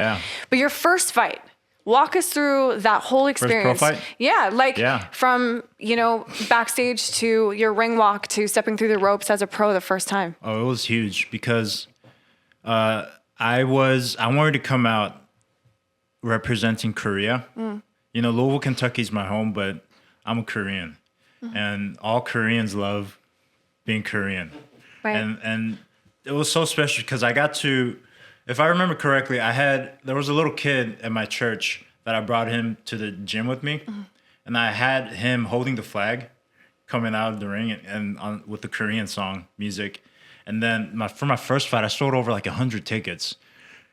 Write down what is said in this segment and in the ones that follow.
Yeah. But your first fight, walk us through that whole experience. First pro fight? Yeah, from, backstage to your ring walk to stepping through the ropes as a pro the first time. Oh, it was huge because I wanted to come out representing Korea. Louisville, Kentucky is my home, but I'm a Korean. And all Koreans love being Korean. Right. And it was so special because I got to, if I remember correctly, there was a little kid at my church that I brought him to the gym with me. And I had him holding the flag coming out of the ring and with the Korean song music. And then for my first fight, I sold over like 100 tickets.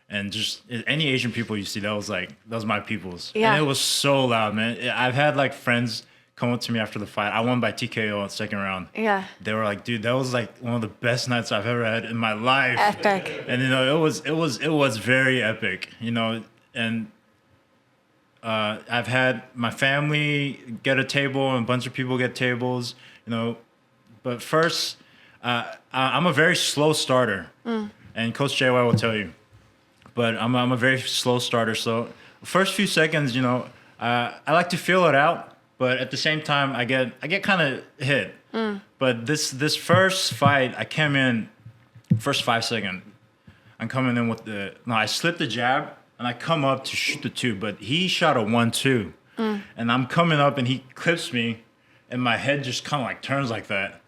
And just any Asian people you see, that was my people's. Yeah. And it was so loud, man. I've had like friends come up to me after the fight. I won by TKO in the second round. Yeah. They were like, dude, that was like one of the best nights I've ever had in my life. Epic. And it was very epic, and I've had my family get a table and a bunch of people get tables, but first, I'm a very slow starter, and Coach JY will tell you, but I'm a very slow starter. So first few seconds, I like to feel it out. But at the same time, I get kind of hit. But this first fight, I came in first 5 seconds. I'm coming in with I slipped the jab and I come up to shoot the 2, but he shot a 1-2, and I'm coming up and he clips me, and my head just kind of like turns like that,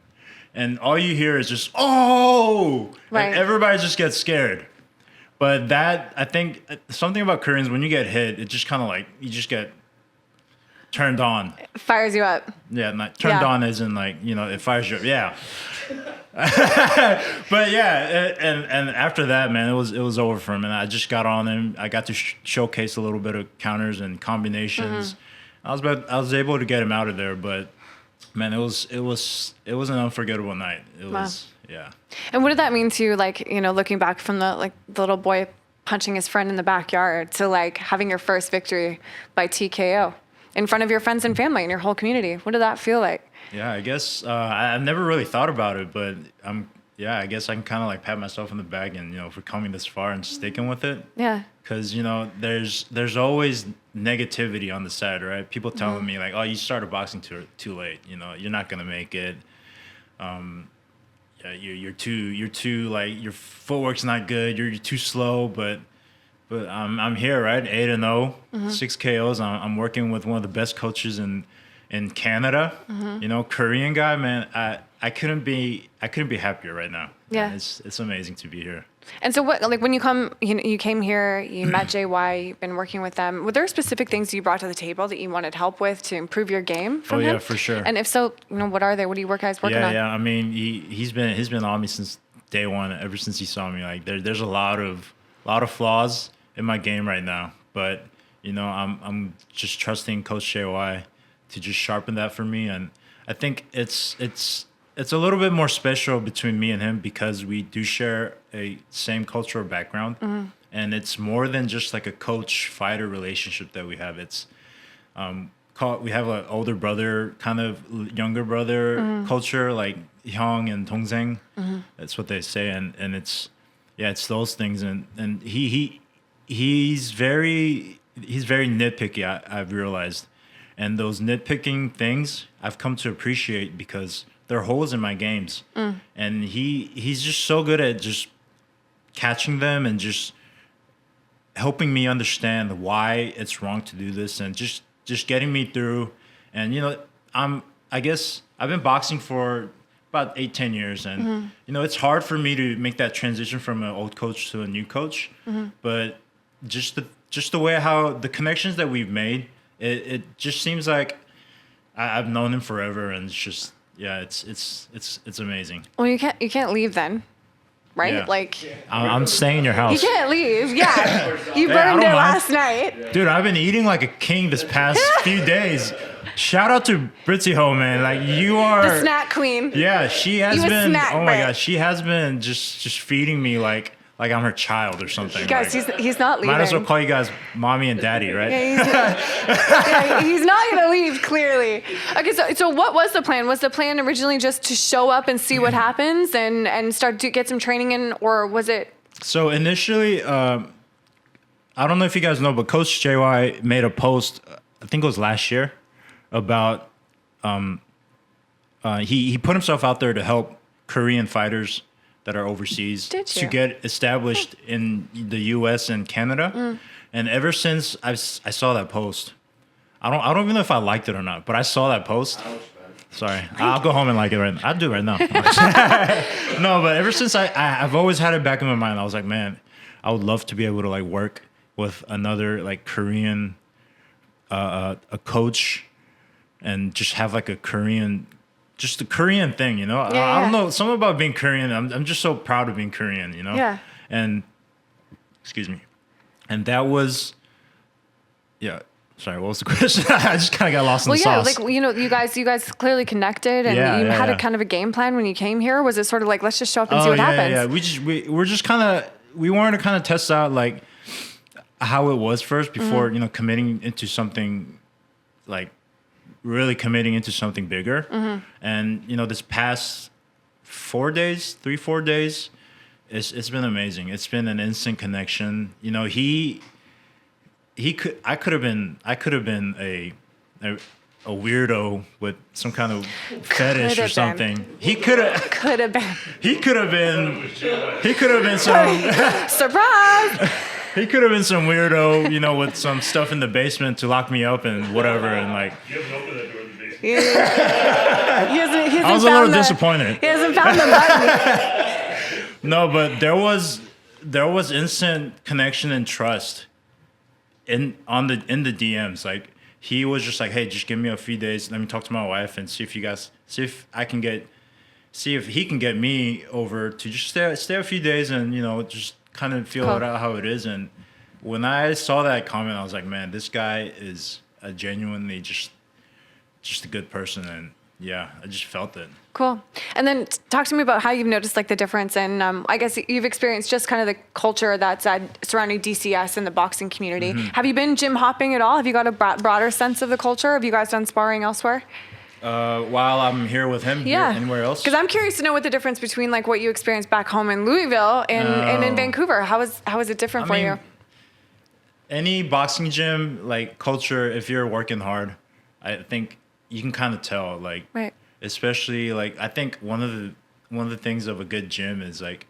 and all you hear is just oh, right. And everybody just gets scared. But I think something about Koreans, when you get hit, it just kind of like you just get turned on. It fires you up. Yeah, turned on isn't like, it fires you up. Yeah. But yeah, and after that, man, it was over for him. And I just got on him. I got to showcase a little bit of counters and combinations. I was able to get him out of there, but man, it was an unforgettable night. It was, yeah. And what did that mean to you, like, looking back from the little boy punching his friend in the backyard to like having your first victory by TKO? In front of your friends and family and your whole community. What did that feel like? Yeah, I guess I've never really thought about it, but I guess I can kind of like pat myself on the back and, for coming this far and sticking with it. Yeah. Because, there's always negativity on the side, right? People telling me like, oh, you started boxing too late. You're not going to make it. Yeah, you're too like, your footwork's not good. You're too slow, but I'm here, right? 8-0, 6 KOs. I'm working with one of the best coaches in Canada. Korean guy, man. I couldn't be happier right now. Yeah, it's amazing to be here. And so, what, like, when you came here, you met JY, you've been working with them. Were there specific things you brought to the table that you wanted help with to improve your game from him? Yeah, for sure. And if so, what are they? What are you guys working on? Yeah. I mean, he's been on me since day one. Ever since he saw me, like there's a lot of flaws in my game right now, but I'm just trusting Coach JY to just sharpen that for me, and I think it's a little bit more special between me and him because we do share a same cultural background, and it's more than just like a coach-fighter relationship that we have. It's we have an older brother, kind of younger brother culture, like 형 and 동생. That's what they say, and it's those things, and he's very nitpicky. I've realized, and those nitpicking things I've come to appreciate because they're holes in my games, and he's just so good at just catching them and just helping me understand why it's wrong to do this, and just getting me through. And I guess I've been boxing for about 8-10 years, and it's hard for me to make that transition from an old coach to a new coach, but just the way how the connections that we've made, it just seems like I've known him forever, and it's just it's amazing. Well, you can't leave then, right? Yeah. Like I'm staying in your house. you can't leave. Yeah, you burned it last night. Dude, I've been eating like a king this past few days. Shout out to Britzy Ho, man. Like, you are the snack queen. Yeah, she has You a been. snack Oh my brat. gosh, she has been just feeding me like I'm her child or something. Guys, like, he's not leaving. might as well call you guys mommy and daddy, right? Yeah, he's not going to leave, clearly. Okay, so what was the plan? Was the plan originally just to show up and see what happens and start to get some training in, or was it? So initially, I don't know if you guys know, but Coach JY made a post, I think it was last year, about he put himself out there to help Korean fighters that are overseas to get established in the U.S. and Canada. And ever since I saw that post, I don't even know if I liked it or not, but I saw that post. Sorry, I'll go home and like it right now. I'll do it right now. No, but ever since I've always had it back in my mind. I was like, man, I would love to be able to like work with another like Korean, a coach, and just have like a Korean, just the Korean thing, you know. I don't know, something about being Korean. I'm just so proud of being Korean, you know. Yeah. And excuse me, and that was, yeah. Sorry, what was the question? I just kind of got lost in the sauce. Well, yeah, like, you know, you guys clearly connected, and you had a kind of a game plan when you came here. Was it sort of like, let's just show up and see what happens? Yeah. We wanted to kind of test out like how it was first before, you know, committing into something, like really committing into something bigger. And, you know, this past 4 days, 3-4 days, it's been amazing. It's been an instant connection. You know, I could have been a weirdo with some kind of fetish or something. He could have been some surprise. He could have been some weirdo, you know, with some stuff in the basement to lock me up and whatever, and like. You haven't opened that door in the basement. He hasn't I was a little disappointed. He hasn't found the button. No, but there was instant connection and trust in the DMs. Like, he was just like, hey, just give me a few days, let me talk to my wife and see if he can get me over to just stay a few days and, you know, just kind of feel it out how it is. And when I saw that comment, I was like, man, this guy is a genuinely just a good person. And yeah, I just felt it. Cool. And then talk to me about how you've noticed like the difference. And I guess you've experienced just kind of the culture that's surrounding DCS and the boxing community. Have you been gym hopping at all? Have you got a broader sense of the culture? Have you guys done sparring elsewhere? While I'm here with him, anywhere else? Because I'm curious to know what the difference between like what you experienced back home in Louisville and in Vancouver. How is it different for you? Any boxing gym like culture, if you're working hard, I think you can kind of tell. Like, right. Especially like I think one of the things of a good gym is like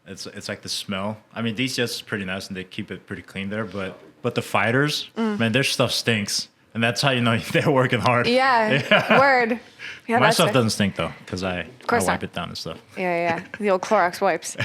it's like the smell. I mean, DCS is pretty nice and they keep it pretty clean there, but the fighters, man, their stuff stinks. And that's how you know they're working hard. Yeah. Word. Yeah, my stuff doesn't stink though, because I wipe it down and stuff. Yeah. The old Clorox wipes.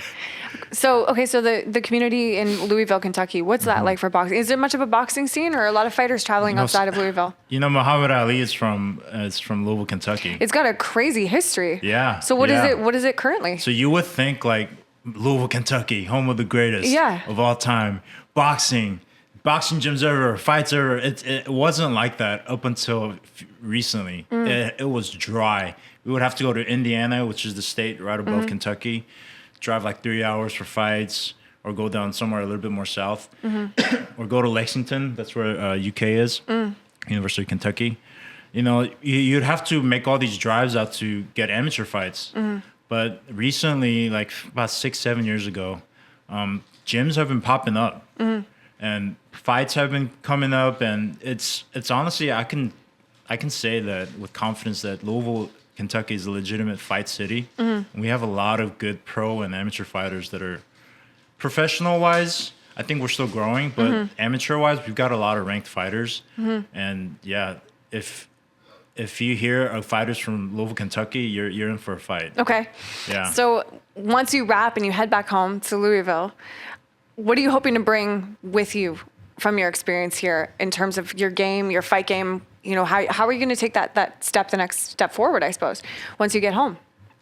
So the community in Louisville, Kentucky, what's that like for boxing? Is there much of a boxing scene, or a lot of fighters traveling outside of Louisville? You know, Muhammad Ali is from Louisville, Kentucky. It's got a crazy history. Yeah. So what is it? What is it currently? So you would think like Louisville, Kentucky, home of the greatest of all time, boxing gyms ever, fights ever. It wasn't like that up until recently. It was dry. We would have to go to Indiana, which is the state right above Kentucky, drive like 3 hours for fights, or go down somewhere a little bit more south, or go to Lexington. That's where UK is, University of Kentucky. You know, you'd have to make all these drives out to get amateur fights. But recently, like about 6-7 years ago, gyms have been popping up. And fights have been coming up, and it's honestly, I can say that with confidence that Louisville, Kentucky is a legitimate fight city. We have a lot of good pro and amateur fighters that are professional-wise. I think we're still growing, but amateur-wise, we've got a lot of ranked fighters. And yeah, if you hear of fighters from Louisville, Kentucky, you're in for a fight. Okay. Yeah. So once you wrap and you head back home to Louisville, what are you hoping to bring with you from your experience here in terms of your game, your fight game? You know, how are you going to take that step, the next step forward, I suppose, once you get home?